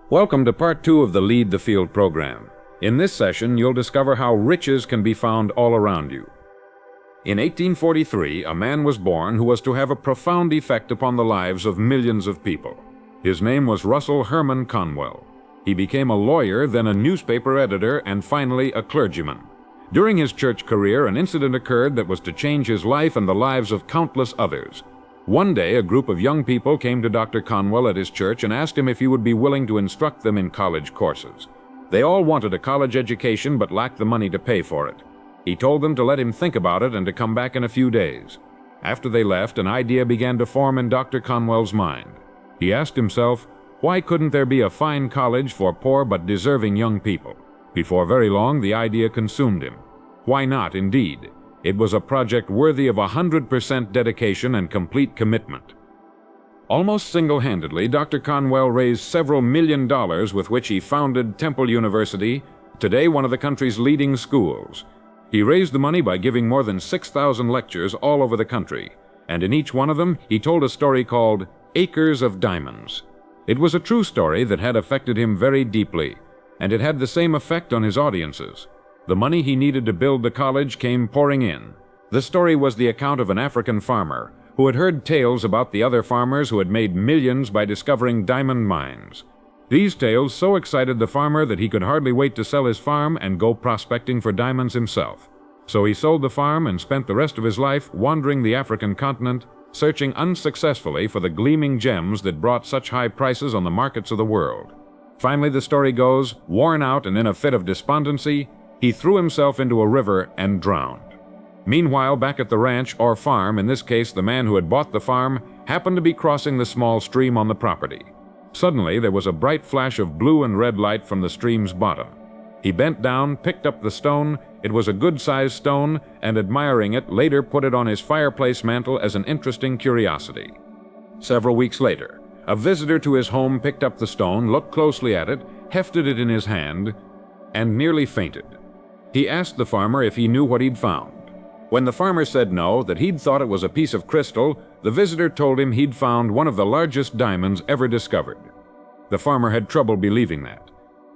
Welcome to Part 2 of the Lead the Field program. In this session, you'll discover how riches can be found all around you. In 1843, a man was born who was to have a profound effect upon the lives of millions of people. His name was Russell Herman Conwell. He became a lawyer, then a newspaper editor, and finally a clergyman. During his church career, an incident occurred that was to change his life and the lives of countless others. One day, a group of young people came to Dr. Conwell at his church and asked him if he would be willing to instruct them in college courses. They all wanted a college education but lacked the money to pay for it. He told them to let him think about it and to come back in a few days. After they left, an idea began to form in Dr. Conwell's mind. He asked himself, why couldn't there be a fine college for poor but deserving young people? Before very long, the idea consumed him. Why not, indeed? It was a project worthy of 100% dedication and complete commitment. Almost single-handedly, Dr. Conwell raised several $1 million with which he founded Temple University, today one of the country's leading schools. He raised the money by giving more than 6,000 lectures all over the country, and in each one of them he told a story called Acres of Diamonds. It was a true story that had affected him very deeply, and it had the same effect on his audiences. The money he needed to build the college came pouring in. The story was the account of an African farmer who had heard tales about the other farmers who had made millions by discovering diamond mines. These tales so excited the farmer that he could hardly wait to sell his farm and go prospecting for diamonds himself. So he sold the farm and spent the rest of his life wandering the African continent, searching unsuccessfully for the gleaming gems that brought such high prices on the markets of the world. Finally, the story goes, worn out and in a fit of despondency, he threw himself into a river and drowned. Meanwhile, back at the ranch or farm, in this case the man who had bought the farm, happened to be crossing the small stream on the property. Suddenly there was a bright flash of blue and red light from the stream's bottom. He bent down, picked up the stone. It was a good-sized stone, and admiring it, later put it on his fireplace mantel as an interesting curiosity. Several weeks later, a visitor to his home picked up the stone, looked closely at it, hefted it in his hand, and nearly fainted. He asked the farmer if he knew what he'd found. When the farmer said no, that he'd thought it was a piece of crystal, the visitor told him he'd found one of the largest diamonds ever discovered. The farmer had trouble believing that.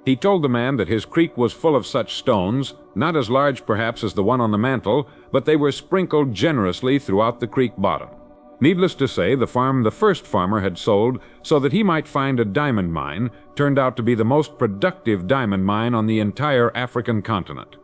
He told the man that his creek was full of such stones, not as large perhaps as the one on the mantel, but they were sprinkled generously throughout the creek bottom. Needless to say, the farm the first farmer had sold so that he might find a diamond mine turned out to be the most productive diamond mine on the entire African continent.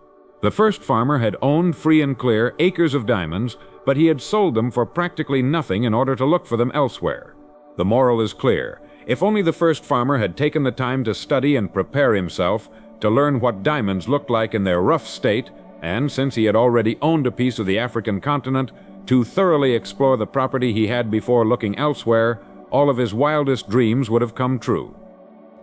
The first farmer had owned free and clear acres of diamonds, but he had sold them for practically nothing in order to look for them elsewhere. The moral is clear. If only the first farmer had taken the time to study and prepare himself, to learn what diamonds looked like in their rough state, and since he had already owned a piece of the African continent, to thoroughly explore the property he had before looking elsewhere, all of his wildest dreams would have come true.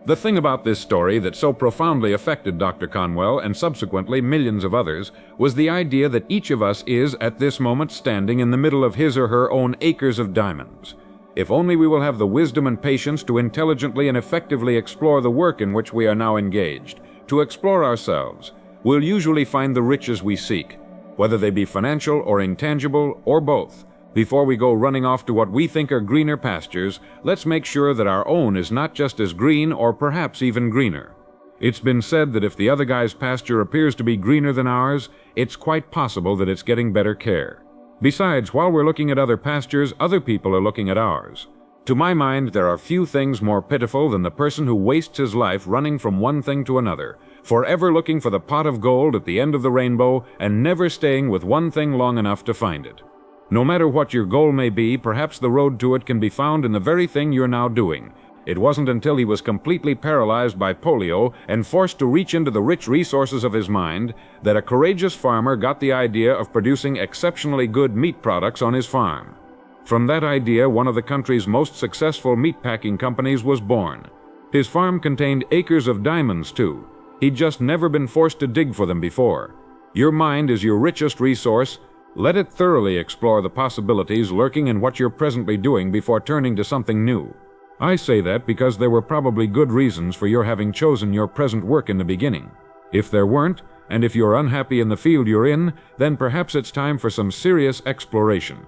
The thing about this story that so profoundly affected Dr. Conwell and subsequently millions of others was the idea that each of us is at this moment standing in the middle of his or her own acres of diamonds. If only we will have the wisdom and patience to intelligently and effectively explore the work in which we are now engaged, to explore ourselves, we'll usually find the riches we seek, whether they be financial or intangible or both. Before we go running off to what we think are greener pastures, let's make sure that our own is not just as green or perhaps even greener. It's been said that if the other guy's pasture appears to be greener than ours, it's quite possible that it's getting better care. Besides, while we're looking at other pastures, other people are looking at ours. To my mind, there are few things more pitiful than the person who wastes his life running from one thing to another, forever looking for the pot of gold at the end of the rainbow and never staying with one thing long enough to find it. No matter what your goal may be, perhaps the road to it can be found in the very thing you're now doing. It wasn't until he was completely paralyzed by polio and forced to reach into the rich resources of his mind that a courageous farmer got the idea of producing exceptionally good meat products on his farm. From that idea, one of the country's most successful meatpacking companies was born. His farm contained acres of diamonds, too. He'd just never been forced to dig for them before. Your mind is your richest resource. Let it thoroughly explore the possibilities lurking in what you're presently doing before turning to something new. I say that because there were probably good reasons for your having chosen your present work in the beginning. If there weren't, and if you're unhappy in the field you're in, then perhaps it's time for some serious exploration.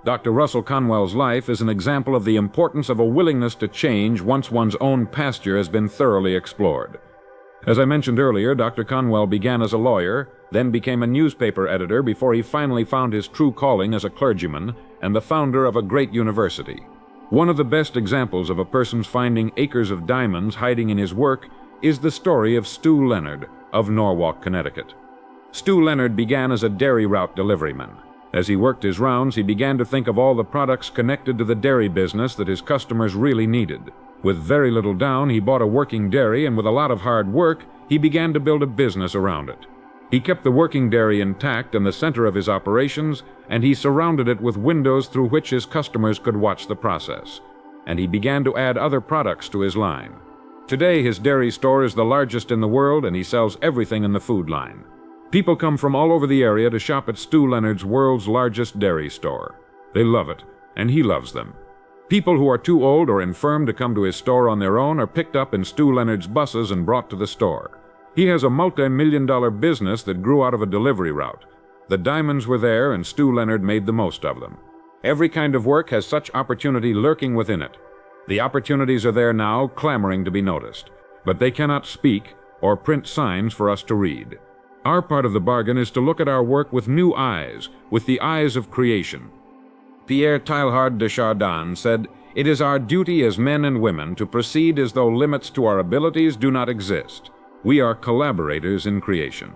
Dr. Russell Conwell's life is an example of the importance of a willingness to change once one's own pasture has been thoroughly explored. As I mentioned earlier, Dr. Conwell began as a lawyer, then became a newspaper editor before he finally found his true calling as a clergyman and the founder of a great university. One of the best examples of a person's finding acres of diamonds hiding in his work is the story of Stu Leonard of Norwalk, Connecticut. Stu Leonard began as a dairy route deliveryman. As he worked his rounds, he began to think of all the products connected to the dairy business that his customers really needed. With very little down, he bought a working dairy, and with a lot of hard work, he began to build a business around it. He kept the working dairy intact in the center of his operations, and he surrounded it with windows through which his customers could watch the process. And he began to add other products to his line. Today, his dairy store is the largest in the world, and he sells everything in the food line. People come from all over the area to shop at Stu Leonard's world's largest dairy store. They love it, and he loves them. People who are too old or infirm to come to his store on their own are picked up in Stu Leonard's buses and brought to the store. He has a multi-million-dollar business that grew out of a delivery route. The diamonds were there, and Stu Leonard made the most of them. Every kind of work has such opportunity lurking within it. The opportunities are there now, clamoring to be noticed. But they cannot speak or print signs for us to read. Our part of the bargain is to look at our work with new eyes, with the eyes of creation. Pierre Teilhard de Chardin said, "It is our duty as men and women to proceed as though limits to our abilities do not exist. We are collaborators in creation."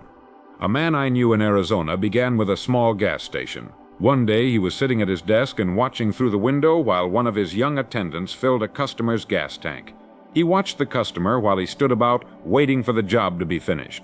A man I knew in Arizona began with a small gas station. One day he was sitting at his desk and watching through the window while one of his young attendants filled a customer's gas tank. He watched the customer while he stood about, waiting for the job to be finished.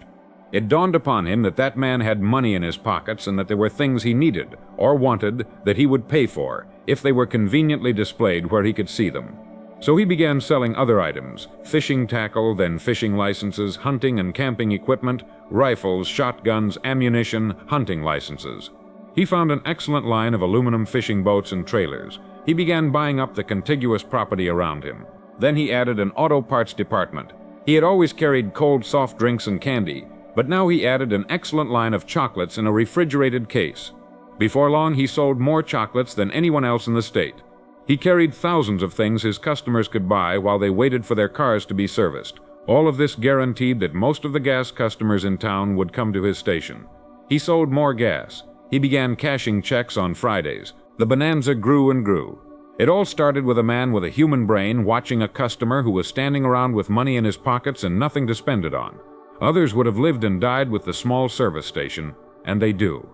It dawned upon him that that man had money in his pockets and that there were things he needed or wanted that he would pay for if they were conveniently displayed where he could see them. So he began selling other items: fishing tackle, then fishing licenses, hunting and camping equipment, rifles, shotguns, ammunition, hunting licenses. He found an excellent line of aluminum fishing boats and trailers. He began buying up the contiguous property around him. Then he added an auto parts department. He had always carried cold soft drinks and candy, but now he added an excellent line of chocolates in a refrigerated case. Before long, he sold more chocolates than anyone else in the state. He carried thousands of things his customers could buy while they waited for their cars to be serviced. All of this guaranteed that most of the gas customers in town would come to his station. He sold more gas. He began cashing checks on Fridays. The bonanza grew and grew. It all started with a man with a human brain watching a customer who was standing around with money in his pockets and nothing to spend it on. Others would have lived and died with the small service station, and they do.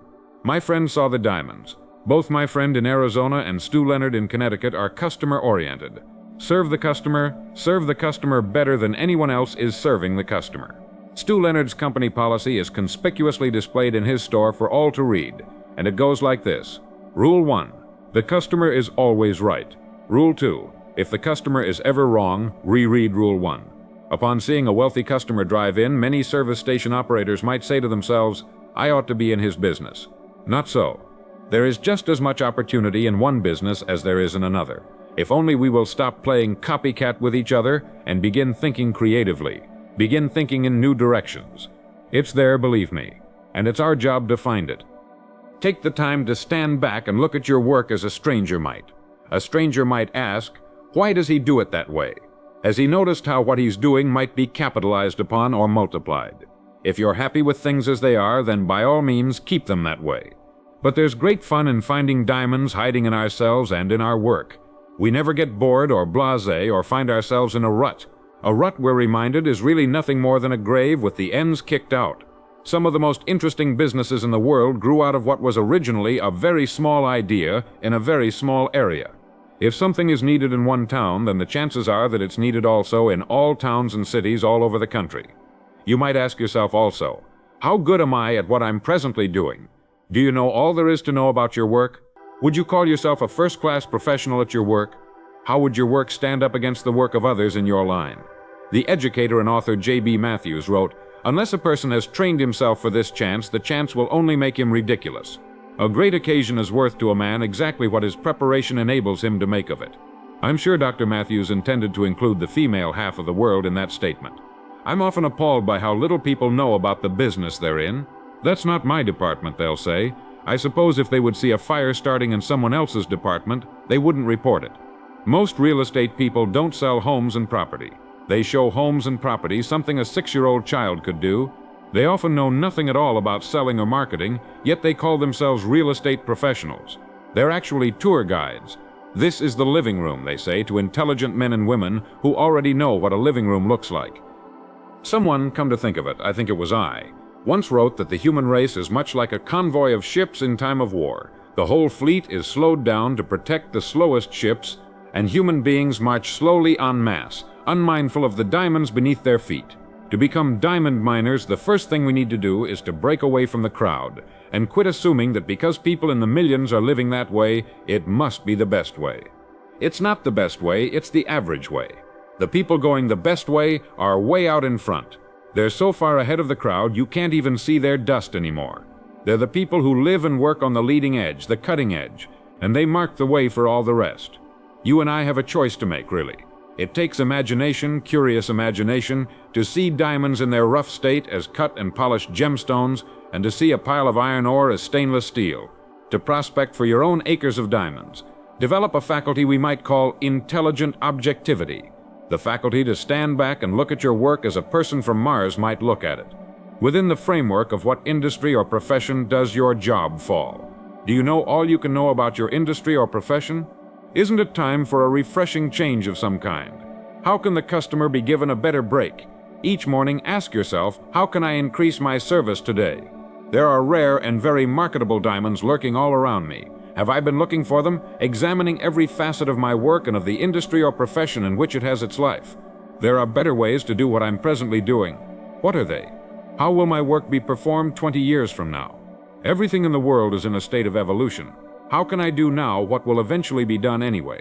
My friend saw the diamonds. Both my friend in Arizona and Stu Leonard in Connecticut are customer-oriented. Serve the customer better than anyone else is serving the customer. Stu Leonard's company policy is conspicuously displayed in his store for all to read, and it goes like this. Rule 1. The customer is always right. Rule 2. If the customer is ever wrong, reread Rule 1. Upon seeing a wealthy customer drive in, many service station operators might say to themselves, "I ought to be in his business." Not so. There is just as much opportunity in one business as there is in another. If only we will stop playing copycat with each other and begin thinking creatively, begin thinking in new directions. It's there, believe me, and it's our job to find it. Take the time to stand back and look at your work as a stranger might. A stranger might ask, why does he do it that way? Has he noticed how what he's doing might be capitalized upon or multiplied? If you're happy with things as they are, then by all means keep them that way. But there's great fun in finding diamonds hiding in ourselves and in our work. We never get bored or blasé or find ourselves in a rut. A rut, we're reminded, is really nothing more than a grave with the ends kicked out. Some of the most interesting businesses in the world grew out of what was originally a very small idea in a very small area. If something is needed in one town, then the chances are that it's needed also in all towns and cities all over the country. You might ask yourself also, how good am I at what I'm presently doing? Do you know all there is to know about your work? Would you call yourself a first-class professional at your work? How would your work stand up against the work of others in your line? The educator and author J.B. Matthews wrote, "Unless a person has trained himself for this chance, the chance will only make him ridiculous. A great occasion is worth to a man exactly what his preparation enables him to make of it." I'm sure Dr. Matthews intended to include the female half of the world in that statement. I'm often appalled by how little people know about the business they're in. That's not my department, they'll say. I suppose if they would see a fire starting in someone else's department, they wouldn't report it. Most real estate people don't sell homes and property. They show homes and property, something a 6-year-old child could do. They often know nothing at all about selling or marketing, yet they call themselves real estate professionals. They're actually tour guides. This is the living room, they say, to intelligent men and women who already know what a living room looks like. Someone, come to think of it, I think it was I, once wrote that the human race is much like a convoy of ships in time of war. The whole fleet is slowed down to protect the slowest ships, and human beings march slowly en masse, unmindful of the diamonds beneath their feet. To become diamond miners, the first thing we need to do is to break away from the crowd and quit assuming that because people in the millions are living that way, it must be the best way. It's not the best way, it's the average way. The people going the best way are way out in front. They're so far ahead of the crowd you can't even see their dust anymore. They're the people who live and work on the leading edge, the cutting edge, and they mark the way for all the rest. You and I have a choice to make, really. It takes imagination, curious imagination, to see diamonds in their rough state as cut and polished gemstones, and to see a pile of iron ore as stainless steel. To prospect for your own acres of diamonds. Develop a faculty we might call intelligent objectivity. The faculty to stand back and look at your work as a person from Mars might look at it. Within the framework of what industry or profession does your job fall? Do you know all you can know about your industry or profession? Isn't it time for a refreshing change of some kind? How can the customer be given a better break? Each morning, ask yourself, how can I increase my service today? There are rare and very marketable diamonds lurking all around me. Have I been looking for them, examining every facet of my work and of the industry or profession in which it has its life? There are better ways to do what I'm presently doing. What are they? How will my work be performed 20 years from now? Everything in the world is in a state of evolution. How can I do now what will eventually be done anyway?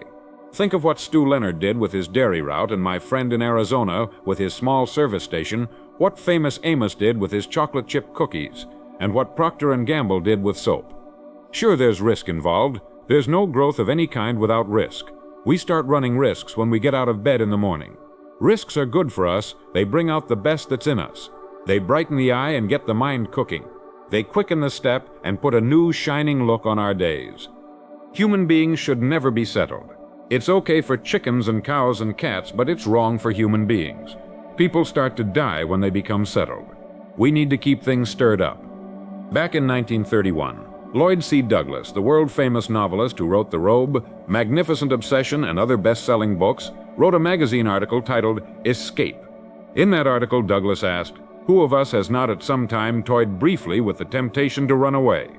Think of what Stu Leonard did with his dairy route and my friend in Arizona with his small service station, what famous Amos did with his chocolate chip cookies, and what Procter & Gamble did with soap. Sure, there's risk involved. There's no growth of any kind without risk. We start running risks when we get out of bed in the morning. Risks are good for us. They bring out the best that's in us. They brighten the eye and get the mind cooking. They quicken the step and put a new shining look on our days. Human beings should never be settled. It's okay for chickens and cows and cats, but it's wrong for human beings. People start to die when they become settled. We need to keep things stirred up. Back in 1931, Lloyd C. Douglas, the world-famous novelist who wrote The Robe, Magnificent Obsession, and other best-selling books, wrote a magazine article titled Escape. In that article, Douglas asked, "Who of us has not at some time toyed briefly with the temptation to run away?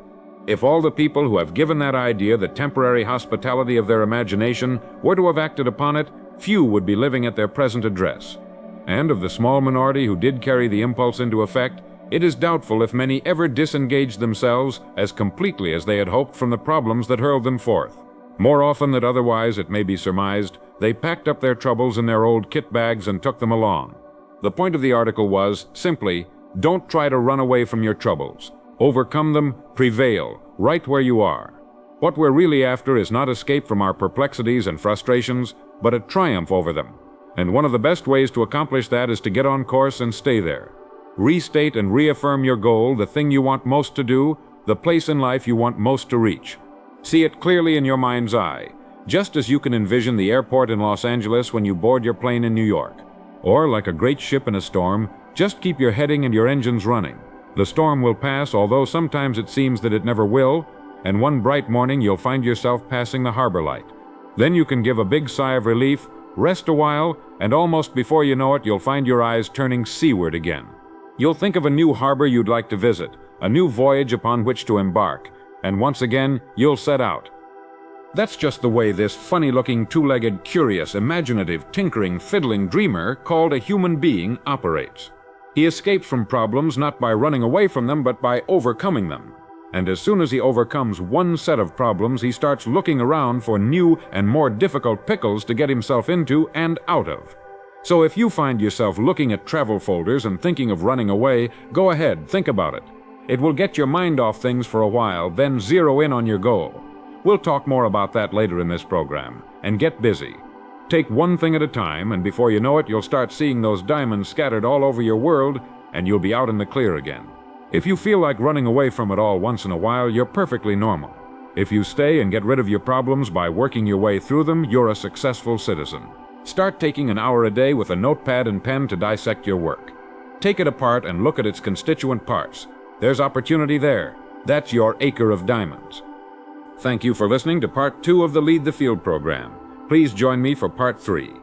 If all the people who have given that idea the temporary hospitality of their imagination were to have acted upon it, few would be living at their present address. And of the small minority who did carry the impulse into effect, it is doubtful if many ever disengaged themselves as completely as they had hoped from the problems that hurled them forth. More often than otherwise, it may be surmised, they packed up their troubles in their old kit bags and took them along." The point of the article was, simply, don't try to run away from your troubles. Overcome them, prevail, right where you are. What we're really after is not escape from our perplexities and frustrations, but a triumph over them. And one of the best ways to accomplish that is to get on course and stay there. Restate and reaffirm your goal, the thing you want most to do, the place in life you want most to reach. See it clearly in your mind's eye, just as you can envision the airport in Los Angeles when you board your plane in New York. Or, like a great ship in a storm, just keep your heading and your engines running. The storm will pass, although sometimes it seems that it never will, and one bright morning you'll find yourself passing the harbor light. Then you can give a big sigh of relief, rest a while, and almost before you know it, you'll find your eyes turning seaward again. You'll think of a new harbor you'd like to visit, a new voyage upon which to embark, and once again, you'll set out. That's just the way this funny-looking, two-legged, curious, imaginative, tinkering, fiddling dreamer called a human being operates. He escapes from problems not by running away from them, but by overcoming them. And as soon as he overcomes one set of problems, he starts looking around for new and more difficult pickles to get himself into and out of. So if you find yourself looking at travel folders and thinking of running away, go ahead, think about it. It will get your mind off things for a while, then zero in on your goal. We'll talk more about that later in this program. And get busy. Take one thing at a time, and before you know it, you'll start seeing those diamonds scattered all over your world, and you'll be out in the clear again. If you feel like running away from it all once in a while, you're perfectly normal. If you stay and get rid of your problems by working your way through them, you're a successful citizen. Start taking an hour a day with a notepad and pen to dissect your work. Take it apart and look at its constituent parts. There's opportunity there. That's your acre of diamonds. Thank you for listening to Part 2 of the Lead the Field program. Please join me for Part 3.